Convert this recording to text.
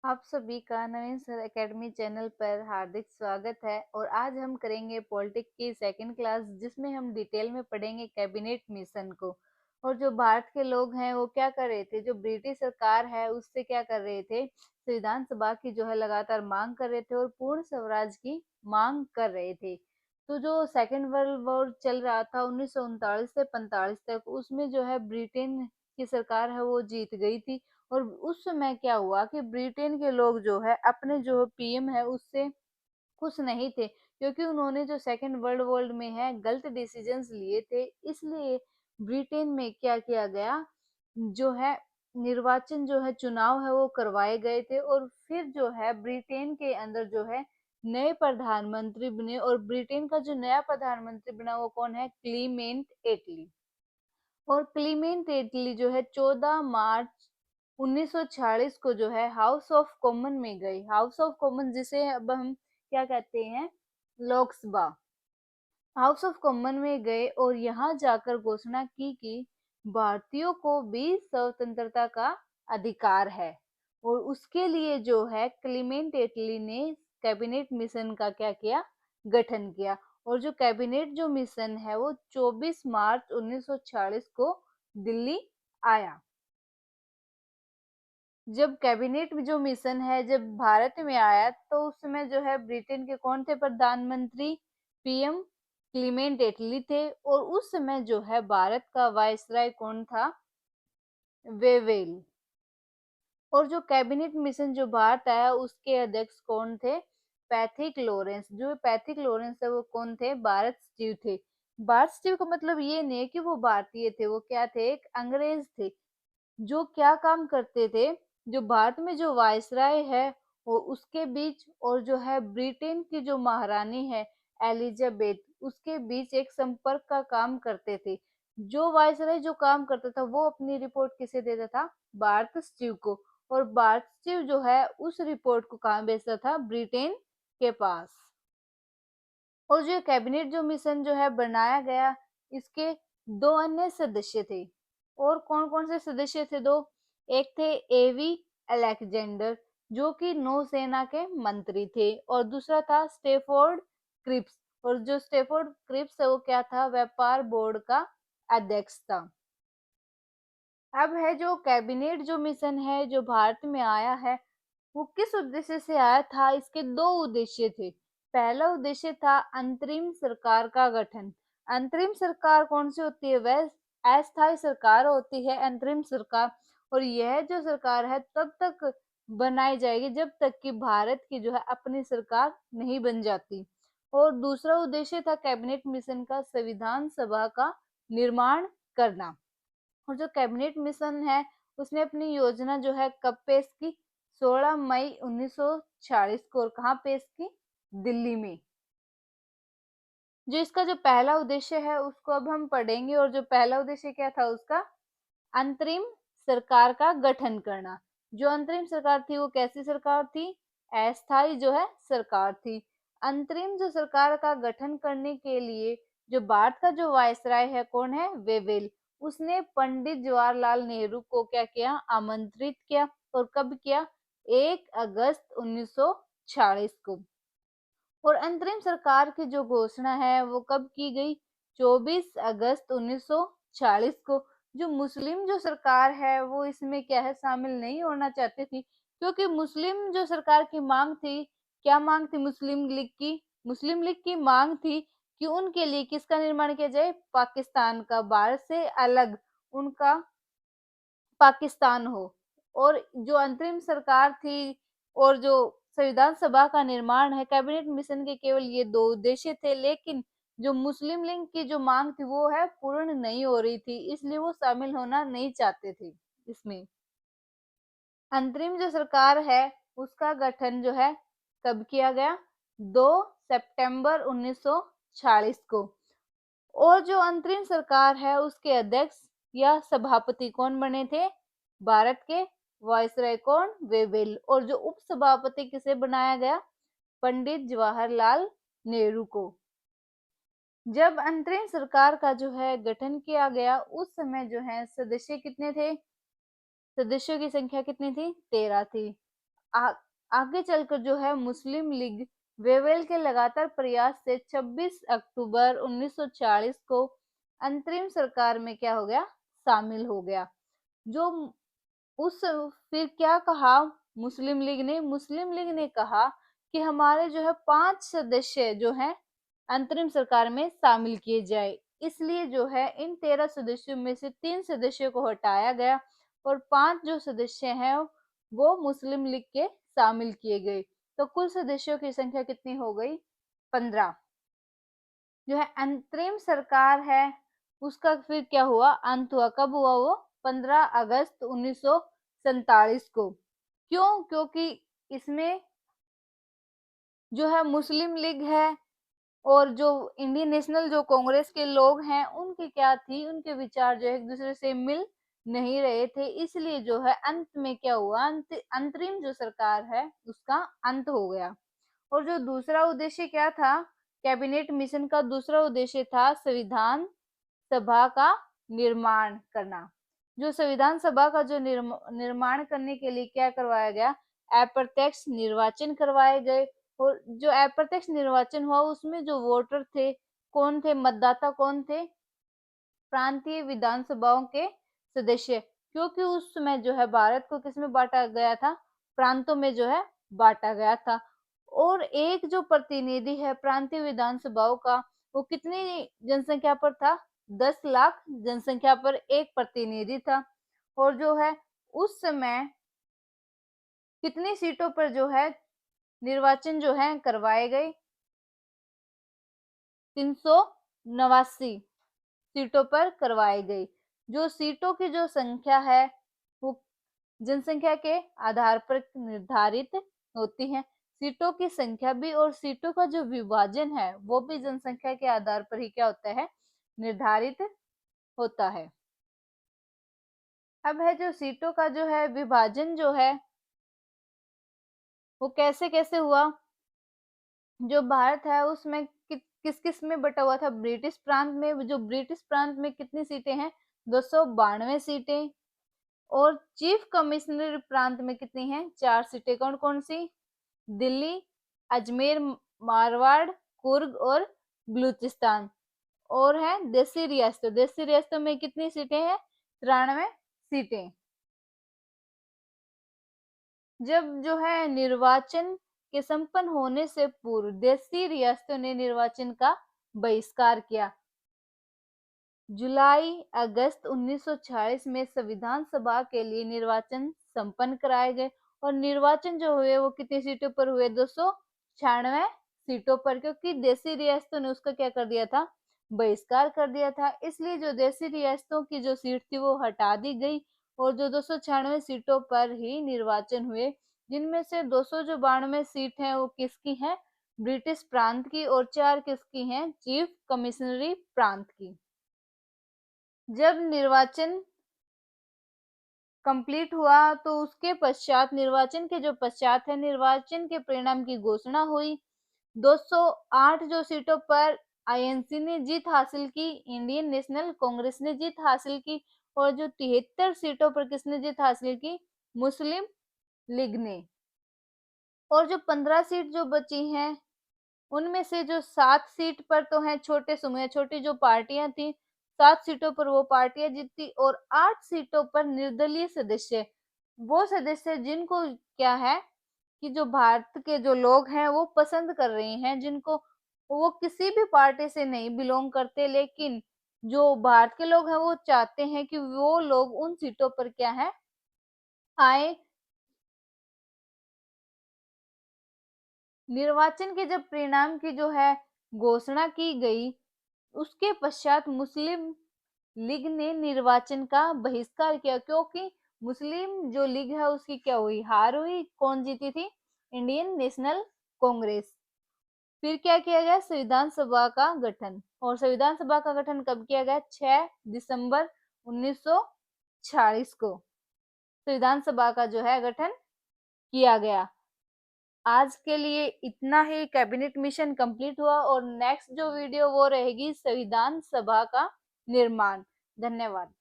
आप सभी का नवीन सर एकेडमी चैनल पर हार्दिक स्वागत है। और आज हम करेंगे पॉलिटिक्स की सेकंड क्लास, जिसमें हम डिटेल में पढ़ेंगे कैबिनेट मिशन को। और जो भारत के लोग हैं वो क्या कर रहे थे, जो ब्रिटिश सरकार है उससे क्या कर रहे थे, संविधान सभा की जो है लगातार मांग कर रहे थे और पूर्ण स्वराज की मांग कर रहे थे। तो जो सेकेंड वर्ल्ड वॉर चल रहा था 1939 से 45 तक, उसमें जो है ब्रिटेन की सरकार है वो जीत गई थी। और उस समय क्या हुआ कि ब्रिटेन के लोग जो है अपने जो पीएम है उससे खुश नहीं थे, क्योंकि उन्होंने जो सेकेंड वर्ल्ड वॉर में है गलत डिसीजंस लिए थे। इसलिए ब्रिटेन में क्या किया गया, जो है निर्वाचन जो है चुनाव है वो करवाए गए थे। और फिर जो है ब्रिटेन के अंदर जो है नए प्रधानमंत्री बने। और ब्रिटेन का जो नया प्रधानमंत्री बना वो कौन है, क्लीमेंट एटली। और क्लीमेंट एटली जो है 14 मार्च 1946 को जो है हाउस ऑफ कॉमन में गई। हाउस ऑफ कॉमन जिसे अब हम क्या कहते हैं, लोकसभा। हाउस ऑफ कॉमन में गए और यहाँ जाकर घोषणा की कि भारतीयों को भी स्वतंत्रता का अधिकार है। और उसके लिए जो है क्लीमेंट एटली ने कैबिनेट मिशन का क्या किया, गठन किया। और जो कैबिनेट जो मिशन है वो 24 मार्च 1946 को दिल्ली आया। जब कैबिनेट जो मिशन है जब भारत में आया तो उस समय जो है ब्रिटेन के कौन थे प्रधानमंत्री, पीएम क्लीमेंट एटली थे। और उस समय जो है भारत का वायसराय कौन था, वेवेल। और जो कैबिनेट मिशन जो भारत आया उसके अध्यक्ष कौन थे, पैथिक लॉरेंस। जो पैथिक लॉरेंस है वो कौन थे, भारत स्टीव थे। भारत स्टीव का मतलब ये नहीं है कि वो भारतीय थे, वो क्या थे, एक अंग्रेज थे। जो क्या काम करते थे, जो भारत में जो वायसराय है वो उसके बीच और जो है ब्रिटेन की जो महारानी है एलिजाबेथ, उसके बीच एक संपर्क का काम करते थे। जो वायसराय जो काम करता था वो अपनी रिपोर्ट किसे देता था, भारत स्टीव को। और भारत स्टीव जो है उस रिपोर्ट को कहाँ भेजता था, ब्रिटेन के पास। और जो कैबिनेट जो मिशन जो है बनाया गया, इसके दो अन्य सदस्य थे। और कौन कौन से सदस्य थे, दो। एक थे एवी अलेक्जेंडर, जो कि नौसेना के मंत्री थे। और दूसरा था स्टेफोर्ड क्रिप्स। और जो स्टेफोर्ड क्रिप्स है वो क्या था, व्यापार बोर्ड का अध्यक्ष था। अब है जो कैबिनेट जो मिशन है जो भारत में आया है, वो किस उद्देश्य से आया था, इसके दो उद्देश्य थे। पहला उद्देश्य था अंतरिम सरकार का गठन। अंतरिम सरकार कौन सी होती है, वह अस्थायी सरकार होती है, अंतरिम सरकार। और यह जो सरकार है तब तक बनाई जाएगी जब तक कि भारत की जो है अपनी सरकार नहीं बन जाती। और दूसरा उद्देश्य था कैबिनेट मिशन का संविधान सभा का निर्माण करना। और जो कैबिनेट मिशन है उसने अपनी योजना जो है कब पेश की, 16 मई 1946 को। और कहाँ पेश की, दिल्ली में। जो इसका जो पहला उद्देश्य है उसको अब हम पढ़ेंगे। और जो पहला उद्देश्य क्या था उसका, अंतरिम सरकार का गठन करना। जो अंतरिम सरकार थी वो कैसी सरकार थी, अस्थायी जो है सरकार थी। अंतरिम जो सरकार का गठन करने के लिए जो भारत का जो वायसराय है कौन है, वेवेल, उसने पंडित जवाहरलाल नेहरू को क्या किया, आमंत्रित किया। और कब किया, 1 अगस्त 1946 को। और अंतरिम सरकार की जो घोषणा है वो कब की गई, 24 अगस्त 1940 को। जो मुस्लिम जो सरकार है वो इसमें क्या है, शामिल नहीं होना चाहती थी, क्योंकि मुस्लिम जो सरकार की मांग थी, क्या मांग थी मुस्लिम लीग की, मुस्लिम लीग की मांग थी कि उनके लिए किसका निर्माण किया जाए, पाकिस्तान का, भारत से अलग उनका पाकिस्तान हो। और जो अंतरिम सरकार थी और जो संविधान सभा का निर्माण है, कैबिनेट मिशन के केवल ये दो उद्देश्य थे। लेकिन जो मुस्लिम लीग की जो मांग थी वो है पूर्ण नहीं हो रही थी, इसलिए वो शामिल होना नहीं चाहते थे इसमें। अंतरिम जो सरकार है उसका गठन जो है कब किया गया, 2 सितंबर 1946 को। और जो अंतरिम सरकार है उसके अध्यक्ष या सभापति कौन बने थे, भारत के वायसराय कौन, वेवेल। और जो उप सभापति किसे बनाया गया, पंडित जवाहरलाल नेहरू को। जब अंतरिम सरकार का जो है गठन किया गया उस समय जो है सदस्य कितने थे, सदस्यों की संख्या कितनी थी, 13 थी। आगे चलकर जो है मुस्लिम लीग वेवेल के लगातार प्रयास से 26 अक्टूबर 1940 को अंतरिम सरकार में क्या हो गया, शामिल हो गया। जो उस फिर क्या कहा मुस्लिम लीग ने कहा कि हमारे जो है 5 सदस्य जो हैं अंतरिम सरकार में शामिल किए जाए। इसलिए जो है इन 13 सदस्यों में से 3 सदस्यों को हटाया गया और 5 जो सदस्य हैं वो मुस्लिम लीग के शामिल किए गए। तो कुल सदस्यों की संख्या कितनी हो गई, 15। जो है अंतरिम सरकार है उसका फिर क्या हुआ, अंत हुआ। कब हुआ वो, 15 अगस्त 1947 को। क्यों, क्योंकि इसमें जो है मुस्लिम लीग है और जो इंडियन नेशनल जो कांग्रेस के लोग हैं उनकी क्या थी, उनके विचार जो है एक दूसरे से मिल नहीं रहे थे। इसलिए जो है अंत में क्या हुआ, अंतरिम जो सरकार है उसका अंत हो गया। और जो दूसरा उद्देश्य क्या था, कैबिनेट मिशन का दूसरा उद्देश्य था संविधान सभा का निर्माण करना। जो संविधान सभा का जो निर्माण करने के लिए क्या करवाया गया, अप्रत्यक्ष निर्वाचन करवाए गए। और जो अप्रत्यक्ष निर्वाचन हुआ उसमें जो वोटर थे, कौन थे, मतदाता कौन थे, प्रांतीय विधानसभाओं के सदस्य। क्योंकि उस समय जो है भारत को किसमें बांटा गया था, प्रांतों में जो है बांटा गया था। और एक जो प्रतिनिधि है प्रांतीय विधानसभाओं का, वो कितनी जनसंख्या पर था, 10 लाख जनसंख्या पर एक प्रतिनिधि था। और जो है उस समय कितनी सीटों पर जो है निर्वाचन जो है करवाए गए, 389 सीटों पर करवाए गए। जो सीटों की जो संख्या है वो जनसंख्या के आधार पर निर्धारित होती है। सीटों की संख्या भी और सीटों का जो विभाजन है वो भी जनसंख्या के आधार पर ही क्या होता है, निर्धारित होता है। अब है जो सीटों का जो है विभाजन जो है वो कैसे कैसे हुआ। जो भारत है उसमें किस किस में बटा हुआ था, ब्रिटिश प्रांत में। जो ब्रिटिश प्रांत में कितनी सीटें हैं, 292 सीटें। और चीफ कमिश्नर प्रांत में कितनी हैं, 4 सीटें। कौन कौन सी, दिल्ली, अजमेर, मारवाड़, कुर्ग और बलूचिस्तान। और है देशी रियासतों में कितनी सीटें हैं, 93 सीटें। जब जो है निर्वाचन के संपन्न होने से पूर्व देशी रियासतों ने निर्वाचन का बहिष्कार किया। जुलाई अगस्त 1946 में संविधान सभा के लिए निर्वाचन संपन्न कराए गए। और निर्वाचन जो हुए वो कितनी सीटों पर हुए, 296 सीटों पर। क्योंकि देशी रियासतों ने उसका क्या कर दिया था, बहिष्कार कर दिया था। इसलिए जो देशी रियासतों की जो सीट थी वो हटा दी गई और जो 296 सीटों पर ही निर्वाचन हुए, जिनमें से 292 सीट हैं वो किसकी हैं, ब्रिटिश प्रांत की, और 4 किसकी हैं, चीफ कमिश्नरी प्रांत की। जब निर्वाचन कंप्लीट हुआ तो उसके पश्चात, निर्वाचन के जो पश्चात है, निर्वाचन के परिणाम की घोषणा हुई। 208 जो सीटों पर आईएनसी ने जीत हासिल की, इंडियन नेशनल कांग्रेस ने जीत हासिल की। और जो 73 सीटों पर किसने जीत हासिल की, मुस्लिम लीग ने। और जो 15 सीट जो बची हैं उनमें से जो 7 सीट पर तो हैं छोटे समूह, छोटी जो पार्टियां थी, 7 सीटों पर वो पार्टियां जीती। और 8 सीटों पर निर्दलीय सदस्य, वो सदस्य जिनको क्या है कि जो भारत के जो लोग हैं वो पसंद कर रहे हैं, जिनको वो किसी भी पार्टी से नहीं बिलोंग करते, लेकिन जो भारत के लोग हैं वो चाहते हैं कि वो लोग उन सीटों पर क्या है, आए। निर्वाचन के जब परिणाम की जो है घोषणा की गई उसके पश्चात मुस्लिम लीग ने निर्वाचन का बहिष्कार किया। क्योंकि मुस्लिम जो लीग है उसकी क्या हुई, हार हुई। कौन जीती थी, इंडियन नेशनल कांग्रेस। फिर क्या किया गया, संविधान सभा का गठन। और संविधान सभा का गठन कब किया गया, 6 दिसंबर 1946 को संविधान सभा का जो है गठन किया गया। आज के लिए इतना ही। कैबिनेट मिशन कंप्लीट हुआ और नेक्स्ट जो वीडियो वो रहेगी संविधान सभा का निर्माण। धन्यवाद।